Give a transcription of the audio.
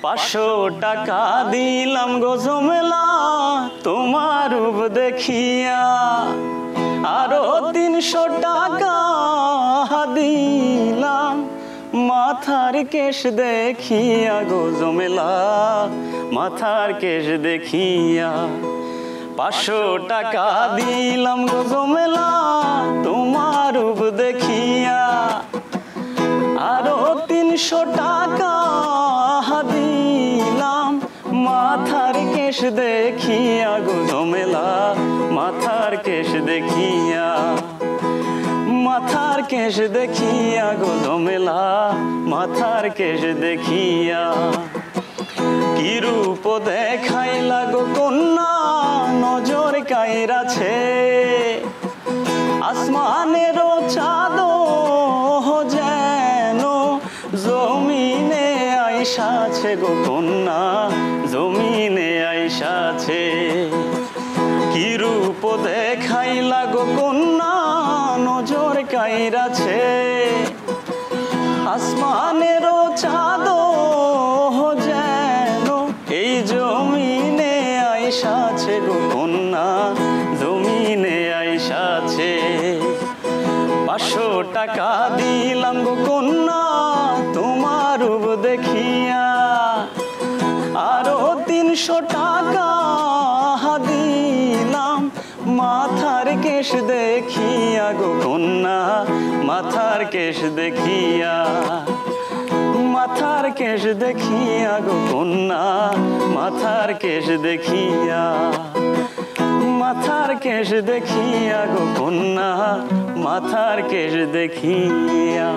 500 টাকা দিলাম গো ঝমেলা তোমার রূপ দেখিয়া, আরো 300 টাকা দিলাম মাথার কেশ দেখিয়া গো ঝমেলা মাথার কেশ দেখিয়া। 500 টাকা দিলাম গো ঝমেলা তোমার রূপ দেখিয়া, আরো 300 টাকা দিলাম মাথার কেশ দেখিয়া গো ঝমেলা মাথার কেশ দেখিয়া। মাথার কেশ দেখিয়া গো ঝমেলা মাথার কেশ দেখিয়া। কি রূপ দেখাইলা গো কন্যা নজর কাইরাছে, আসমানের চাঁদ যেন জমিনে আইসাছে গো কন্যা জমিনে আইসাছে। কি রূপ দেখাইলা গো কন্যা নজর কাইরাছে, আসমানের চাঁদ যেন এই জমিনে আইসাছে গো কন্যা জমিনে আইসাছে। 500 টাকা দিলাম গো কন্যা তোমার রূপ দেখিয়া, আরো 300 টাকা দিলাম মাথার কেশ দেখিয়া গো কন্যা মাথার কেশ দেখিয়া। মাথার কেশ দেখিয়া গো কন্যা মাথার কেশ দেখিয়া। মাথার কেশ দেখিয়া গো কন্যা মাথার কেশ দেখিয়া।